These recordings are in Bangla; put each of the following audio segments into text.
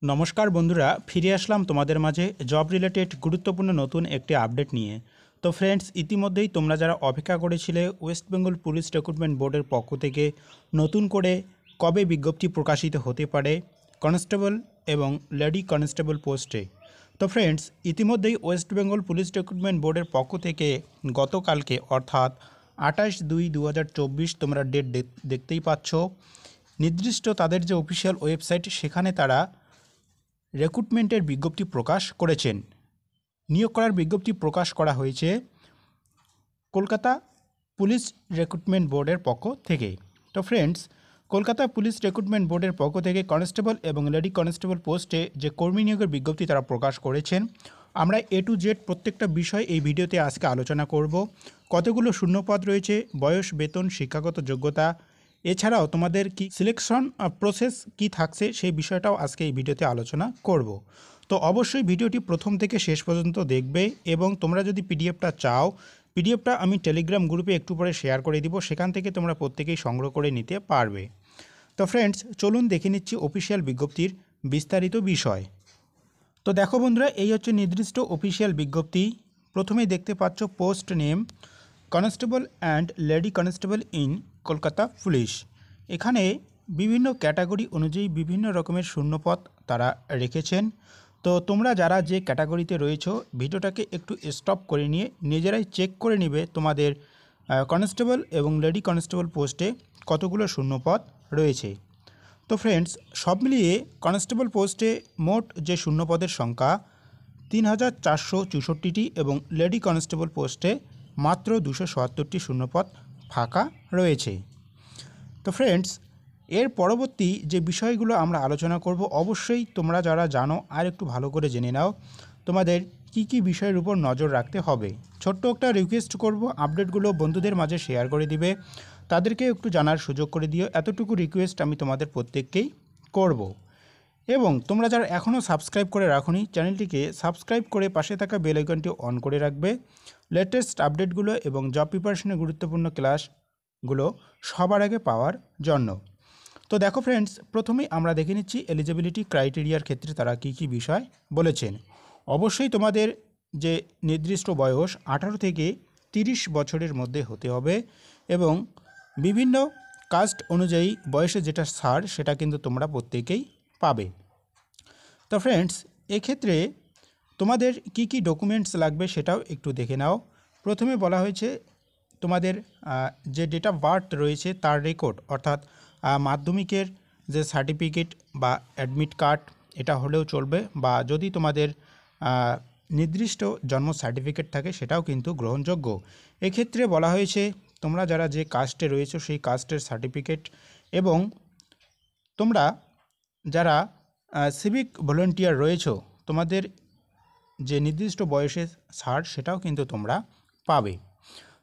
নমস্কার বন্ধুরা, ফিরে আসলাম তোমাদের মাঝে জব রিলেটেড গুরুত্বপূর্ণ নতুন একটি আপডেট নিয়ে। তো ফ্রেন্ডস, ইতিমধ্যেই তোমরা যারা অপেক্ষা করেছিলে ওয়েস্ট বেঙ্গল পুলিশ রিক্রুটমেন্ট বোর্ডের পক্ষ থেকে নতুন করে কবে বিজ্ঞপ্তি প্রকাশিত হতে পারে কনস্টেবল এবং লেডি কনস্টেবল পোস্টে। তো ফ্রেন্ডস, ইতিমধ্যেই ওয়েস্ট বেঙ্গল পুলিশ রিক্রুটমেন্ট বোর্ডের পক্ষ থেকে গতকালকে অর্থাৎ 28/2/2024 তোমরা ডেট দেখতেই পাচ্ছ। নির্দিষ্ট তাদের যে অফিসিয়াল ওয়েবসাইট সেখানে তারা রিক্রুটমেন্টের বিজ্ঞপ্তি প্রকাশ করেছেন। নিয়োগ করার বিজ্ঞপ্তি প্রকাশ করা হয়েছে কলকাতা পুলিশ রিক্রুটমেন্ট বোর্ডের পক্ষ থেকে। তো ফ্রেন্ডস, কলকাতা পুলিশ রিক্রুটমেন্ট বোর্ডের পক্ষ থেকে কনস্টেবল এবং লেডি কনস্টেবল পোস্টে যে কর্মী নিয়োগের বিজ্ঞপ্তি তারা প্রকাশ করেছেন। আমরা A to Z প্রত্যেকটা বিষয় এই ভিডিওতে আজকে আলোচনা করব। কতগুলো শূন্যপদ রয়েছে, বয়স, বেতন, শিক্ষাগত যোগ্যতা, এছাড়াও তোমাদের কি সিলেকশন প্রসেস কি থাকছে সেই বিষয়টাও আজকে এই ভিডিওতে আলোচনা করব। তো অবশ্যই ভিডিওটি প্রথম থেকে শেষ পর্যন্ত দেখবে এবং তোমরা যদি পিডিএফটা চাও, পিডিএফটা আমি টেলিগ্রাম গ্রুপে একটু পরে শেয়ার করে দিব, সেখান থেকে তোমরা প্রত্যেকেই সংগ্রহ করে নিতে পারবে। তো ফ্রেন্ডস, চলুন দেখে নিচ্ছি অফিসিয়াল বিজ্ঞপ্তির বিস্তারিত বিষয়। তো দেখো বন্ধুরা, এই হচ্ছে নির্দিষ্ট অফিসিয়াল বিজ্ঞপ্তি। প্রথমেই দেখতে পাচ্ছ post name constable and lady constable in Kolkata police. এখানে বিভিন্ন ক্যাটাগরি অনুযায়ী বিভিন্ন রকমের শূন্যপদ তারা রেখেছেন। তো তোমরা যারা যে ক্যাটাগরিতে রয়েছো, ভিডিওটাকে একটু স্টপ করে নিয়ে নিজেরাই চেক করে নিবে তোমাদের কনস্টেবল এবং লেডি কনস্টেবল পোস্টে কতগুলো শূন্যপদ রয়েছে। তো ফ্রেন্ডস, সব মিলিয়ে কনস্টেবল পোস্টে মোট যে শূন্যপদের সংখ্যা 3464টি এবং লেডি কনস্টেবল পোস্টে মাত্র 277টি শূন্যপদ ফাঁকা রয়েছে। তো ফ্রেন্ডস, এর পরবর্তী যে বিষয়গুলো আমরা আলোচনা করব, অবশ্যই তোমরা যারা জানো আর একটু ভালো করে জেনে নাও তোমাদের কি কি বিষয়ের উপর নজর রাখতে হবে। ছোট্ট একটা রিকোয়েস্ট করব, আপডেটগুলো বন্ধুদের মাঝে শেয়ার করে দিবে, তাদেরকে একটু জানার সুযোগ করে দিও। এতটুকু রিকোয়েস্ট আমি তোমাদের প্রত্যেককেই করব। এবং তোমরা যারা এখনও সাবস্ক্রাইব করে রাখোনি, চ্যানেলটিকে সাবস্ক্রাইব করে পাশে থাকা বেল আইকনটি অন করে রাখবে লেটেস্ট আপডেটগুলো এবং জব প্রিপারেশনের গুরুত্বপূর্ণ ক্লাসগুলো সবার আগে পাওয়ার জন্য। তো দেখো ফ্রেন্ডস, প্রথমেই আমরা দেখে নিচ্ছি এলিজিবিলিটি ক্রাইটেরিয়ার ক্ষেত্রে তারা কি কি বিষয় বলেছেন। অবশ্যই তোমাদের যে নির্দিষ্ট বয়স 18 থেকে 30 বছরের মধ্যে হতে হবে এবং বিভিন্ন কাস্ট অনুযায়ী বয়সে যেটা ছাড় সেটা কিন্তু তোমরা প্রত্যেকেই পাবে। তো ফ্রেন্ডস, এক্ষেত্রে তোমাদের কি কি ডকুমেন্টস লাগবে সেটাও একটু দেখে নাও। প্রথমে বলা হয়েছে তোমাদের যে ডেট অফ বার্থ রয়েছে তার রেকর্ড, অর্থাৎ মাধ্যমিকের যে সার্টিফিকেট বা অ্যাডমিট কার্ড এটা হলেও চলবে, বা যদি তোমাদের নির্দিষ্ট জন্ম সার্টিফিকেট থাকে সেটাও কিন্তু গ্রহণযোগ্য। এক্ষেত্রে বলা হয়েছে তোমরা যারা যে কাস্টে রয়েছো সেই কাস্টের সার্টিফিকেট এবং তোমরা যারা সিভিক ভলেন্টিয়ার রয়েছো তোমাদের যে নির্দিষ্ট বয়সের ছাড় সেটাও কিন্তু তোমরা পাবে।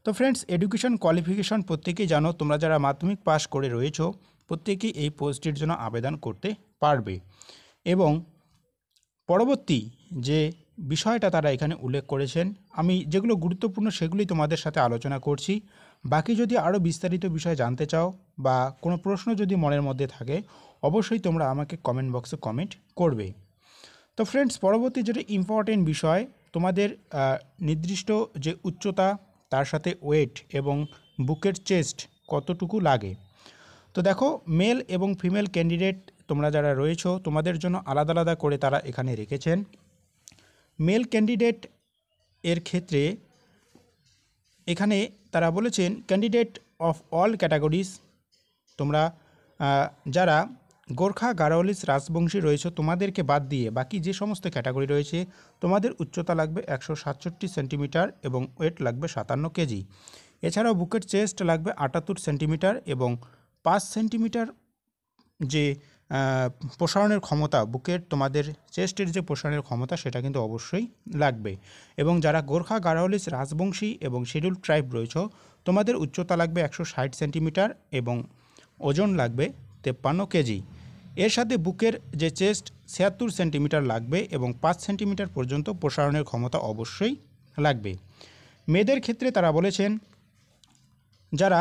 তো ফ্রেন্ডস, এডুকেশন কোয়ালিফিকেশন প্রত্যেকেই জানো, তোমরা যারা মাধ্যমিক পাস করে রয়েছো প্রত্যেকেই এই পোস্টটির জন্য আবেদন করতে পারবে। এবং পরবর্তী যে বিষয়টা তারা এখানে উল্লেখ করেছেন, আমি যেগুলো গুরুত্বপূর্ণ সেগুলোই তোমাদের সাথে আলোচনা করছি। বাকি যদি আরও বিস্তারিত বিষয় জানতে চাও বা কোনো প্রশ্ন যদি মনের মধ্যে থাকে, অবশ্যই তোমরা আমাকে কমেন্ট বক্সে কমেন্ট করবে। তো ফ্রেন্ডস, পরবর্তী যেটা ইম্পর্টেন্ট বিষয়, তোমাদের নির্দিষ্ট যে উচ্চতা তার সাথে ওয়েট এবং বুকের চেস্ট কতটুকু লাগে। তো দেখো, মেল এবং ফিমেল ক্যান্ডিডেট তোমরা যারা রয়েছো তোমাদের জন্য আলাদা আলাদা করে তারা এখানে রেখেছেন। মেল ক্যান্ডিডেট এর ক্ষেত্রে এখানে তারা বলেছেন ক্যান্ডিডেট অফ অল ক্যাটাগরিজ, তোমরা যারা গোর্খা, গারোয়ালিস, রাজবংশী রয়েছে তোমাদেরকে বাদ দিয়ে বাকি যে সমস্ত ক্যাটাগরি রয়েছে তোমাদের উচ্চতা লাগবে 167 সেন্টিমিটার এবং ওয়েট লাগবে 57 কেজি। এছাড়াও বুকের চেস্ট লাগবে 78 সেন্টিমিটার এবং 5 সেন্টিমিটার যে প্রসারণের ক্ষমতা, বুকের তোমাদের চেস্টের যে প্রসারণের ক্ষমতা সেটা কিন্তু অবশ্যই লাগবে। এবং যারা গোর্খা, গারোয়ালিস, রাজবংশী এবং শিডিউল ট্রাইব রয়েছে তোমাদের উচ্চতা লাগবে 160 সেন্টিমিটার এবং ওজন লাগবে 53 কেজি। এর সাথে বুকের যে চেস্ট 76 সেন্টিমিটার লাগবে এবং 5 সেন্টিমিটার পর্যন্ত প্রসারণের ক্ষমতা অবশ্যই লাগবে। মেয়েদের ক্ষেত্রে তারা বলেছেন যারা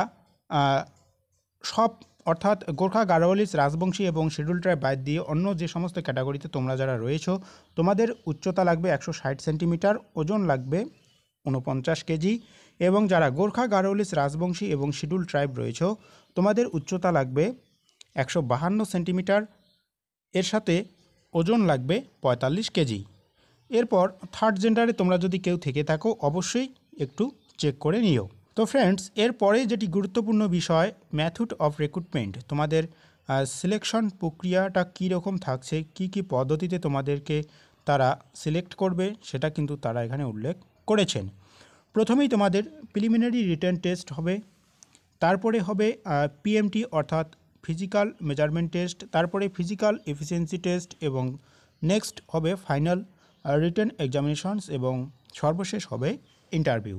সব অর্থাৎ গোর্খা, গাড়োয়ালিস, রাজবংশী এবং শিডিউল ট্রাইব বাদ দিয়ে অন্য যে সমস্ত ক্যাটাগরিতে তোমরা যারা রয়েছো, তোমাদের উচ্চতা লাগবে 160 সেন্টিমিটার, ওজন লাগবে 49 কেজি, এবং যারা গোর্খা, গাড়োয়ালিস, রাজবংশী এবং শিডিউল ট্রাইব রয়েছো, তোমাদের উচ্চতা লাগবে 152 সেন্টিমিটার, এর সাথে ওজন লাগবে 45 কেজি। এরপর থার্ড জেন্ডারে তোমরা যদি কেউ থেকে থাকো অবশ্যই একটু চেক করে নিও। তো ফ্রেন্ডস, এরপরে যেটি গুরুত্বপূর্ণ বিষয়, মেথড অফ রিক্রুটমেন্ট, তোমাদের সিলেকশন প্রক্রিয়াটা কী রকম থাকছে, কি কি পদ্ধতিতে তোমাদেরকে তারা সিলেক্ট করবে, সেটা কিন্তু তারা এখানে উল্লেখ করেছেন। প্রথমেই তোমাদের প্রিলিমিনারি রিটেন টেস্ট হবে, তারপরে হবে পিএমটি অর্থাৎ ফিজিক্যাল মেজারমেন্ট টেস্ট, তারপরে ফিজিক্যাল এফিসিয়েন্সি টেস্ট, এবং নেক্সট হবে ফাইনাল রিটেন এক্সামিনেশনস, এবং সর্বশেষ হবে ইন্টারভিউ।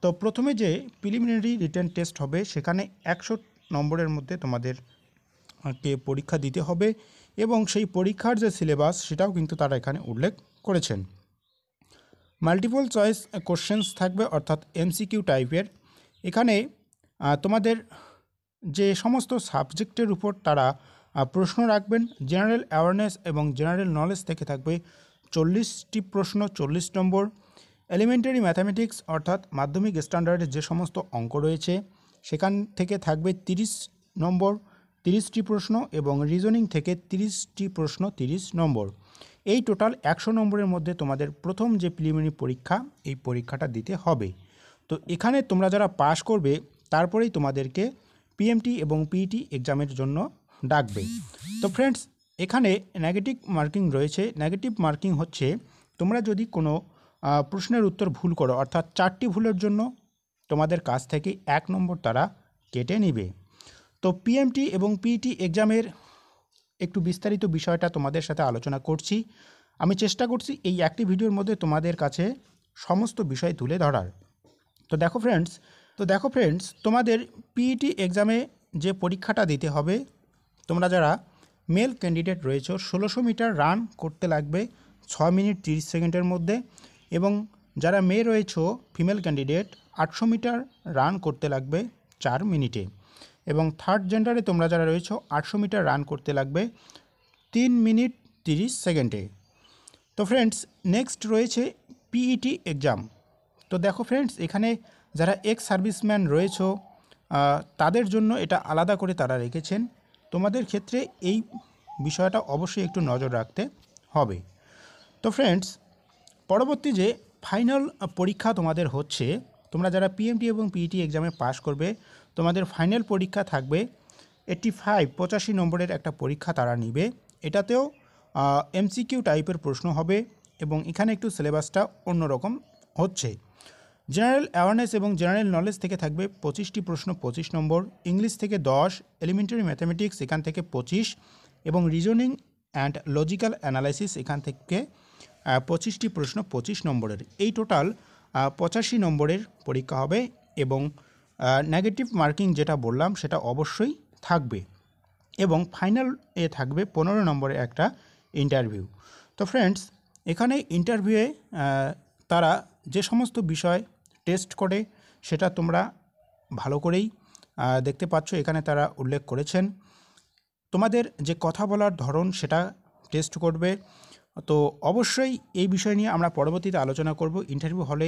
তো প্রথমে যে প্রিলিমিনারি রিটেন টেস্ট হবে সেখানে 100 নম্বরের মধ্যে তোমাদেরকে পরীক্ষা দিতে হবে, এবং সেই পরীক্ষার যে সিলেবাস সেটাও কিন্তু তারা এখানে উল্লেখ করেছেন। মাল্টিপল চয়েস কোশ্চেন্স থাকবে অর্থাৎ এমসিকিউ টাইপের। এখানে তোমাদের যে সমস্ত সাবজেক্টের উপর তারা প্রশ্ন রাখবেন, জেনারেল অ্যাওয়ারনেস এবং জেনারেল নলেজ থেকে থাকবে 40টি প্রশ্ন, 40 নম্বর। এলিমেন্টারি ম্যাথামেটিক্স অর্থাৎ মাধ্যমিক স্ট্যান্ডার্ডের যে সমস্ত অঙ্ক রয়েছে সেখান থেকে থাকবে 30 নম্বর, 30টি প্রশ্ন, এবং রিজনিং থেকে 30টি প্রশ্ন, 30 নম্বর। এই টোটাল 100 নম্বরের মধ্যে তোমাদের প্রথম যে প্রিলিমিনারি পরীক্ষা, এই পরীক্ষাটা দিতে হবে। তো এখানে তোমরা যারা পাস করবে তারপরেই তোমাদেরকে পিএমটি এবং পিইটি এক্সামের জন্য ডাকবে। তো ফ্রেন্ডস, এখানে নেগেটিভ মার্কিং রয়েছে। নেগেটিভ মার্কিং হচ্ছে তোমরা যদি কোনো প্রশ্নের উত্তর ভুল করো, অর্থাৎ 4টি ভুলের জন্য তোমাদের কাছ থেকে 1 নম্বর তারা কেটে নেবে। তো পিএমটি এবং পিইটি এক্সামের একটু বিস্তারিত বিষয়টা তোমাদের সাথে আলোচনা করছি। আমি চেষ্টা করছি এই একটি ভিডিওর মধ্যে তোমাদের কাছে সমস্ত বিষয় তুলে ধরার। তো দেখো ফ্রেন্ডস, তোমাদের পিইটি এক্সামে যে পরীক্ষাটা দিতে হবে, তোমরা যারা মেল ক্যান্ডিডেট রয়েছে 1600 মিটার রান করতে লাগবে 6 মিনিট 30 সেকেন্ডের মধ্যে, এবং যারা মেয়ে রয়েছে ফিমেল ক্যান্ডিডেট 800 মিটার রান করতে লাগবে 4 মিনিটে, এবং থার্ড জেন্ডারে তোমরা যারা রয়েছে 800 মিটার রান করতে লাগবে 3 মিনিট 30 সেকেন্ডে। তো ফ্রেন্ডস, নেক্সট রয়েছে পিইটি এক্সাম। তো দেখো ফ্রেন্ডস, এখানে যারা এক্স সার্ভিসম্যান রয়েছে তাদের জন্য এটা আলাদা করে তারা রেখেছেন। তোমাদের ক্ষেত্রে এই বিষয়টা অবশ্যই একটু নজর রাখতে হবে। তো ফ্রেন্ডস, পরবর্তী যে ফাইনাল পরীক্ষা তোমাদের হচ্ছে, তোমরা যারা পিএমটি এবং পিইটি এক্সামে পাস করবে, তোমাদের ফাইনাল পরীক্ষা থাকবে 85 নম্বরের একটা পরীক্ষা তারা নিবে। এটাতেও এমসিকিউ টাইপের প্রশ্ন হবে, এবং এখানে একটু সিলেবাসটা অন্যরকম হচ্ছে। জেনারেল অ্যাওয়ারনেস এবং জেনারেল নলেজ থেকে থাকবে 25টি প্রশ্ন, 25 নম্বর। ইংলিশ থেকে 10, এলিমেন্টারি ম্যাথামেটিক্স এখান থেকে 25, এবং রিজনিং অ্যান্ড লজিক্যাল অ্যানালাইসিস এখান থেকে 25টি প্রশ্ন, 25 নম্বরের। এই টোটাল 85 নম্বরের পরীক্ষা হবে, এবং নেগেটিভ মার্কিং যেটা বললাম সেটা অবশ্যই থাকবে, এবং ফাইনাল এ থাকবে 15 নম্বরের একটা ইন্টারভিউ। তো ফ্রেন্ডস, এখানে ইন্টারভিউয়ে তারা যে সমস্ত বিষয় টেস্ট করে সেটা তোমরা ভালো করেই দেখতে পাচ্ছ, এখানে তারা উল্লেখ করেছেন। তোমাদের যে কথা বলার ধরন সেটা টেস্ট করবে। তো অবশ্যই এই বিষয় নিয়ে আমরা পরবর্তীতে আলোচনা করব। ইন্টারভিউ হলে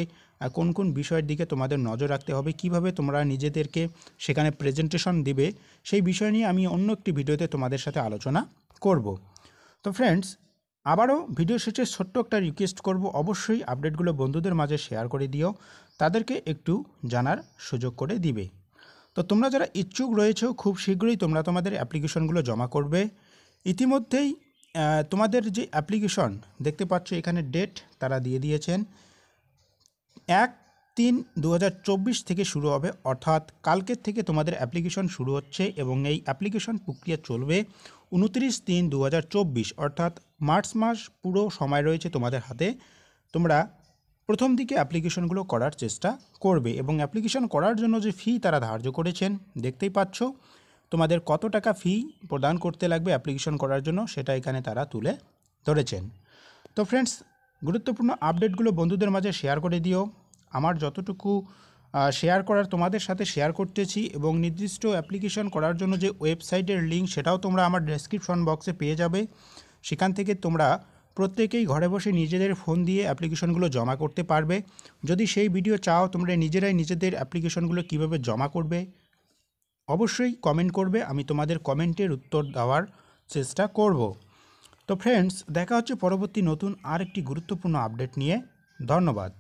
কোন কোন বিষয়ের দিকে তোমাদের নজর রাখতে হবে, কিভাবে তোমরা নিজেদেরকে সেখানে প্রেজেন্টেশন দিবে, সেই বিষয় নিয়ে আমি অন্য একটি ভিডিওতে তোমাদের সাথে আলোচনা করব। তো ফ্রেন্ডস, আবারও ভিডিও শেষে ছোট্ট একটা রিকোয়েস্ট করব, অবশ্যই আপডেটগুলো বন্ধুদের মাঝে শেয়ার করে দিও, তাদেরকে একটু জানার সুযোগ করে দিবে। তো তোমরা যারা ইচ্ছুক রয়েছো খুব শীঘ্রই তোমরা তোমাদের অ্যাপ্লিকেশনগুলো জমা করবে। ইতিমধ্যেই তোমাদের যে অ্যাপ্লিকেশন দেখতে পাচ্ছ এখানে ডেট তারা দিয়ে দিয়েছেন, 1/3/2024 থেকে শুরু হবে, অর্থাৎ কালকের থেকে তোমাদের অ্যাপ্লিকেশন শুরু হচ্ছে, এবং এই অ্যাপ্লিকেশন প্রক্রিয়া চলবে 29/3/2024, অর্থাৎ মার্চ মাস পুরো সময় রয়েছে তোমাদের হাতে। তোমরা প্রথম দিকে অ্যাপ্লিকেশনগুলো করার চেষ্টা করবে, এবং অ্যাপ্লিকেশন করার জন্য যে ফি তারা ধার্য করেছেন দেখতেই পাচ্ছ, তোমাদের কত টাকা ফি প্রদান করতে লাগবে অ্যাপ্লিকেশন করার জন্য সেটা এখানে তারা তুলে ধরেছেন। তো ফ্রেন্ডস, গুরুত্বপূর্ণ আপডেটগুলো বন্ধুদের মাঝে শেয়ার করে দিও। আমার যতটুকু শেয়ার করার তোমাদের সাথে শেয়ার করতেছি, এবং নির্দিষ্ট অ্যাপ্লিকেশন করার জন্য যে ওয়েবসাইটের লিঙ্ক সেটাও তোমরা আমার ডেসক্রিপশন বক্সে পেয়ে যাবে। সেখান থেকে তোমরা প্রত্যেকেই ঘরে বসে নিজেদের ফোন দিয়ে অ্যাপ্লিকেশনগুলো জমা করতে পারবে। যদি সেই ভিডিও চাও তোমরা নিজেরাই নিজেদের অ্যাপ্লিকেশনগুলো কীভাবে জমা করবে অবশ্যই কমেন্ট করবে, আমি তোমাদের কমেন্টের উত্তর দেওয়ার চেষ্টা করব। তো ফ্রেন্ডস, দেখা হচ্ছে পরবর্তী নতুন আরেকটি গুরুত্বপূর্ণ আপডেট নিয়ে। ধন্যবাদ।